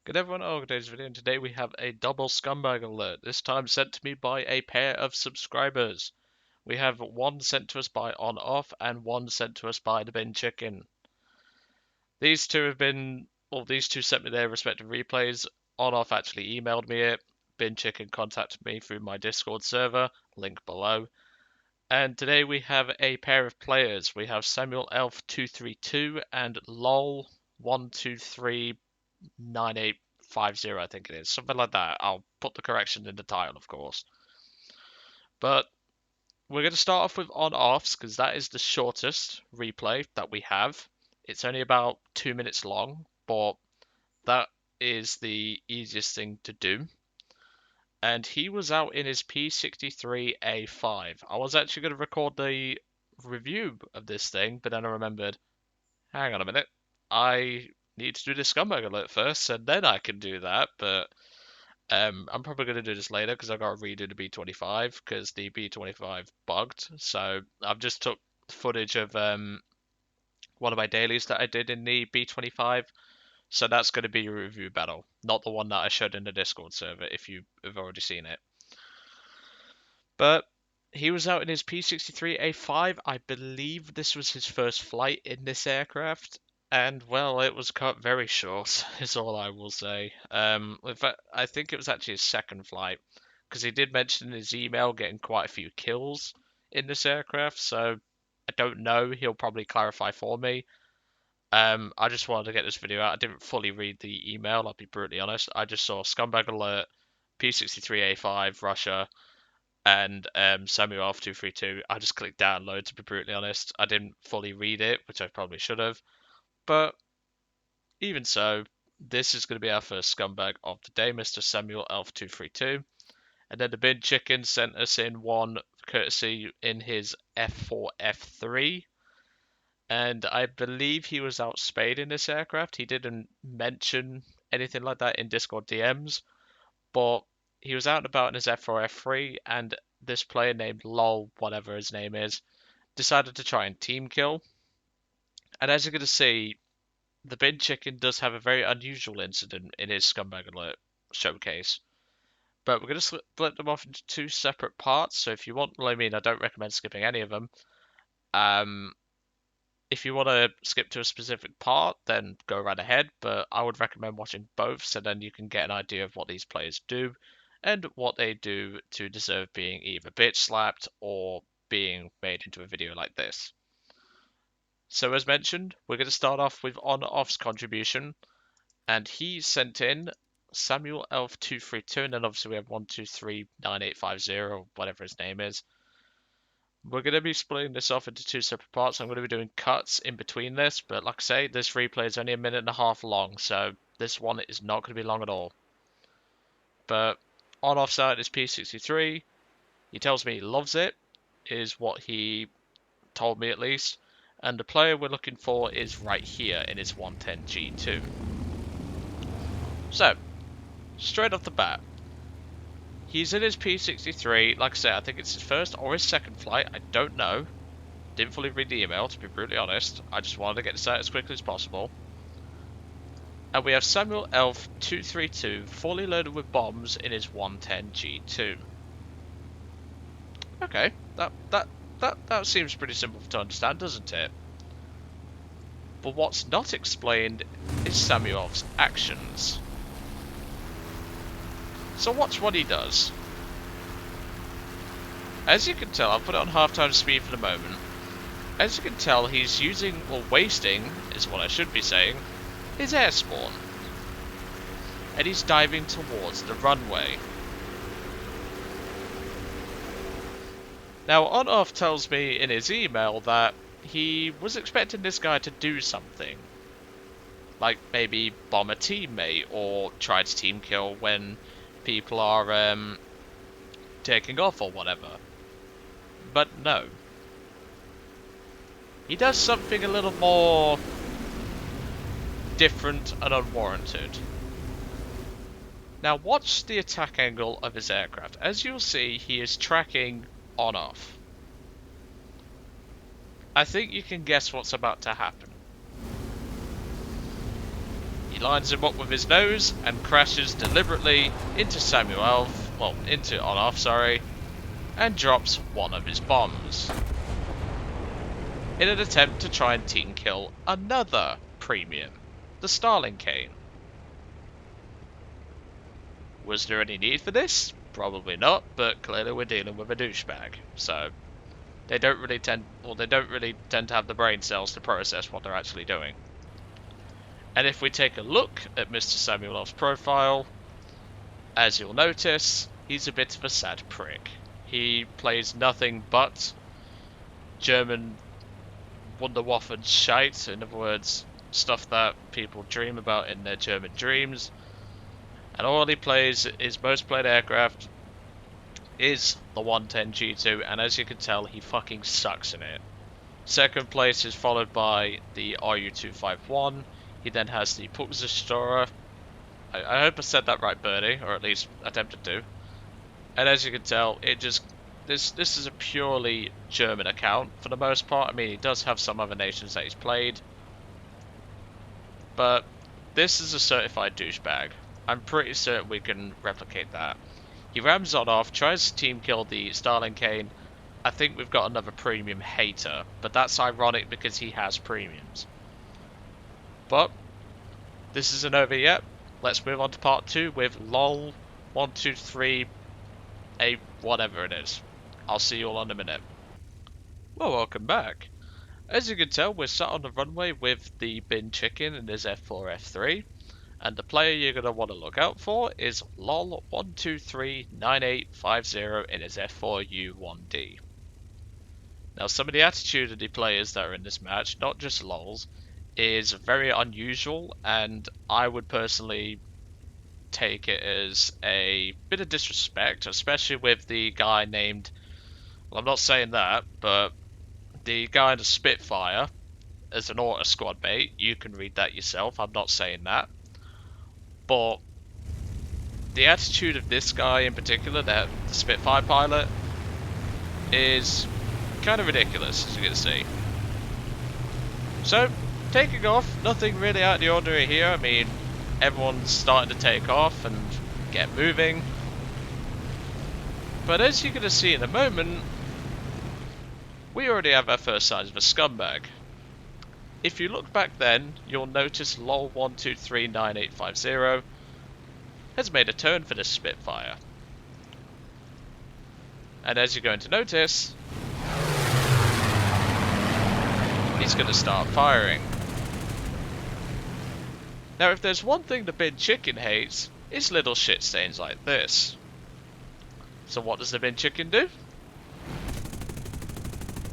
Good everyone, today's video, and today we have a double scumbag alert, this time sent to me by a pair of subscribers. We have one sent to us by On-Off and one sent to us by the Bin Chicken. These two sent me their respective replays. On-Off actually emailed me it. Bin Chicken contacted me through my Discord server, link below. And today we have a pair of players. We have Samuelf232 and lol1239850, I think it is. Something like that. I'll put the correction in the title, of course. But we're going to start off with on-offs, because that is the shortest replay that we have. It's only about 2 minutes long, but that is the easiest thing to do. And he was out in his P63A5. I was actually going to record the review of this thing, but then I remembered, hang on a minute, I need to do the scumbag alert first, and then I can do that. But I'm probably going to do this later because I've got to redo the B25 because the B25 bugged. So I've just took footage of one of my dailies that I did in the B25. So that's going to be a review battle, not the one that I showed in the Discord server if you have already seen it. But he was out in his P63A5. I believe this was his first flight in this aircraft. And, well, it was cut very short, is all I will say. In fact, I think it was actually his second flight, because he did mention in his email getting quite a few kills in this aircraft, so I don't know. He'll probably clarify for me. I just wanted to get this video out. I didn't fully read the email, I'll be brutally honest. I just saw Scumbag Alert, P63A5, Russia, and Samuelf232. I just clicked download, to be brutally honest. I didn't fully read it, which I probably should have. But even so, this is going to be our first scumbag of the day, Mr. Samuelf232. And then the Bin Chicken sent us in one courtesy in his F4 F3. And I believe he was out spayed in this aircraft. He didn't mention anything like that in Discord DMs, but he was out and about in his F4 F3, and this player named lol, whatever his name is, decided to try and team kill. And as you're going to see, the Bin Chicken does have a very unusual incident in his Scumbag Alert showcase. But we're going to split them off into two separate parts, so if you want, well, I mean, I don't recommend skipping any of them. If you want to skip to a specific part, then go right ahead, but I would recommend watching both, so then you can get an idea of what these players do, and what they do to deserve being either bitch slapped or being made into a video like this. So as mentioned, we're going to start off with On-Off's contribution, and he sent in Samuelf232, and then obviously we have 1239850, or whatever his name is. We're going to be splitting this off into two separate parts. I'm going to be doing cuts in between this, but like I say, this replay is only 1.5 minutes long, so this one is not going to be long at all. But On-Off side is P63. He tells me he loves it, is what he told me at least. And the player we're looking for is right here in his 110G2. So, straight off the bat, he's in his P63. Like I say, I think it's his first or his second flight. I don't know. Didn't fully read the email, to be brutally honest. I just wanted to get this out as quickly as possible. And we have Samuelf232 fully loaded with bombs in his 110G2. Okay, that seems pretty simple to understand, doesn't it? But what's not explained is Samuelf's actions. So watch what he does. As you can tell, I'll put it on half-time speed for the moment. As you can tell, he's using, or wasting, is what I should be saying, his air spawn. And he's diving towards the runway. Now, On-Off tells me in his email that he was expecting this guy to do something. Like maybe bomb a teammate, or try to team kill when people are taking off or whatever. But no. He does something a little more different and unwarranted. Now watch the attack angle of his aircraft. As you'll see, he is tracking On-Off. I think you can guess what's about to happen. He lines him up with his nose and crashes deliberately into Samuelf, well, into on-off, sorry, and drops one of his bombs in an attempt to try and team kill another premium, the Starling Cane. Was there any need for this? Probably not, but clearly we're dealing with a douchebag, so they don't really tend to have the brain cells to process what they're actually doing. And if we take a look at Mr. Samuelf's profile, as you'll notice, he's a bit of a sad prick. He plays nothing but German Wunderwaffen shite, in other words, stuff that people dream about in their German dreams. And all he plays, his most played aircraft, is the 110G2, and as you can tell, he fucking sucks in it. Second place is followed by the RU251. He then has the Puxzerstörer. I hope I said that right, Bernie, or at least attempted to. And as you can tell, this is a purely German account for the most part. I mean, he does have some other nations that he's played, but this is a certified douchebag. I'm pretty certain we can replicate that. He rams on off, tries to team kill the Starling Cane. I think we've got another premium hater, but that's ironic because he has premiums. But this isn't over yet. Let's move on to part 2 with lol12398 whatever it is. I'll see you all in a minute. Well, welcome back. As you can tell, we're sat on the runway with the bin chicken in his F4 F3. And the player you're going to want to look out for is lol1239850 in his F4 U1D. Now, some of the attitude of the players that are in this match, not just lols, is very unusual, and I would personally take it as a bit of disrespect, especially with the guy named, well, I'm not saying that, but the guy in the Spitfire as an auto squad mate. You can read that yourself, I'm not saying that. But the attitude of this guy in particular, the Spitfire pilot, is kind of ridiculous, as you can see. So, taking off, nothing really out of the ordinary here. I mean, everyone's starting to take off and get moving. But as you're going to see in a moment, we already have our first signs of a scumbag. If you look back then, you'll notice lol1239850 has made a turn for this Spitfire. And as you're going to notice, he's going to start firing. Now, if there's one thing the bin chicken hates, it's little shit stains like this. So what does the bin chicken do?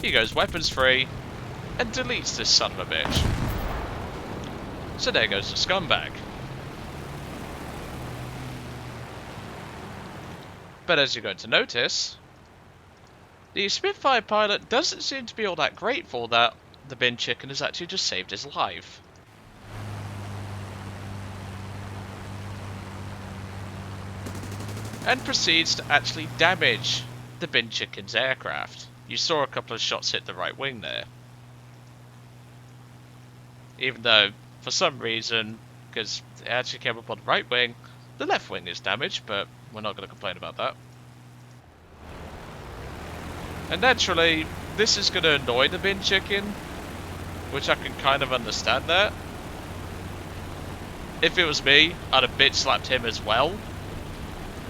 He goes weapons free and deletes this son of a bitch. So there goes the scumbag. But as you're going to notice, the Spitfire pilot doesn't seem to be all that grateful that the bin chicken has actually just saved his life. And proceeds to actually damage the bin chicken's aircraft. You saw a couple of shots hit the right wing there. Even though, for some reason, because it actually came up on the right wing, the left wing is damaged, but we're not going to complain about that. And naturally, this is going to annoy the bin chicken, which I can kind of understand that. If it was me, I'd have bitch slapped him as well.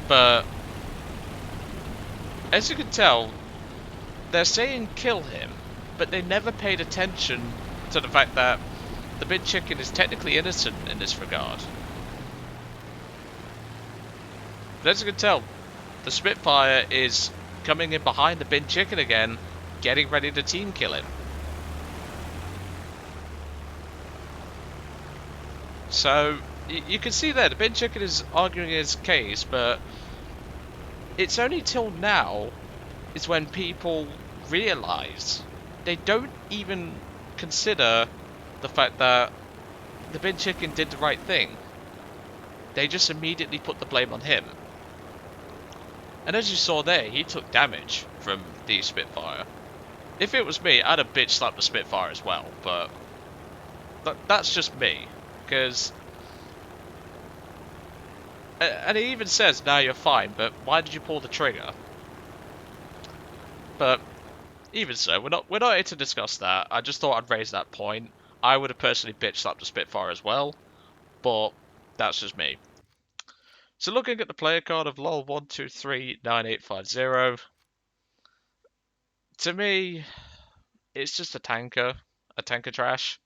But as you can tell, they're saying kill him, but they never paid attention to the fact that the bin chicken is technically innocent in this regard. But as you can tell, the Spitfire is coming in behind the bin chicken again, getting ready to team kill him. So you can see there, the bin chicken is arguing his case, but it's only till now is when people realise. They don't even consider the fact that the bin chicken did the right thing. They just immediately put the blame on him. And as you saw there, he took damage from the Spitfire. If it was me, I'd have bitch slapped the Spitfire as well, but that's just me. Because And he even says, "Now you're fine," but why did you pull the trigger? But even so, we're not here to discuss that. I just thought I'd raise that point. I would have personally bitch slapped the Spitfire as well, but that's just me. So looking at the player card of lol1239850, to me, it's just a tanker trash.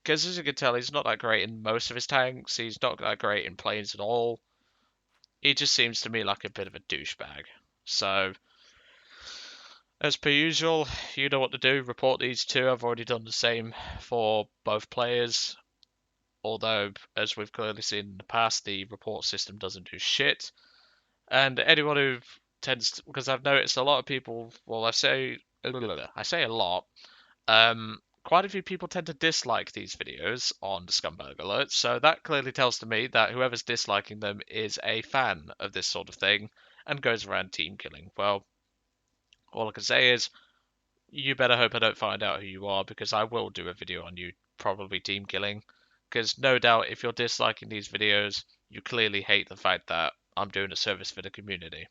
Because as you can tell, he's not that great in most of his tanks. He's not that great in planes at all. He just seems to me like a bit of a douchebag. So, as per usual, you know what to do. Report these two. I've already done the same for both players. Although, as we've clearly seen in the past, the report system doesn't do shit. And anyone who tends to, because I've noticed a lot of people, well, I say a lot, quite a few people tend to dislike these videos on the Scumbag Alert, so that clearly tells to me that whoever's disliking them is a fan of this sort of thing and goes around team killing. Well, all I can say is, you better hope I don't find out who you are, because I will do a video on you probably team killing. Because no doubt if you're disliking these videos, you clearly hate the fact that I'm doing a service for the community.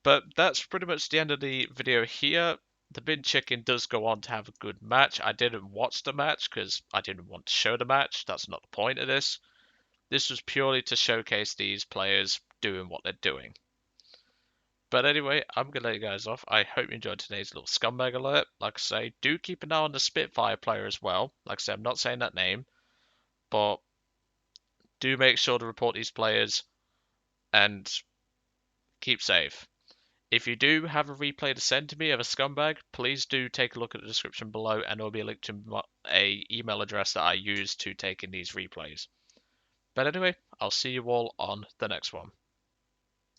But that's pretty much the end of the video here. The Bin Chicken does go on to have a good match. I didn't watch the match because I didn't want to show the match. That's not the point of this. This was purely to showcase these players doing what they're doing. But anyway, I'm going to let you guys off. I hope you enjoyed today's little Scumbag Alert. Like I say, do keep an eye on the Spitfire player as well. Like I say, I'm not saying that name, but do make sure to report these players and keep safe. If you do have a replay to send to me of a scumbag, please do take a look at the description below, and there'll be a link to a email address that I use to take in these replays. But anyway, I'll see you all on the next one.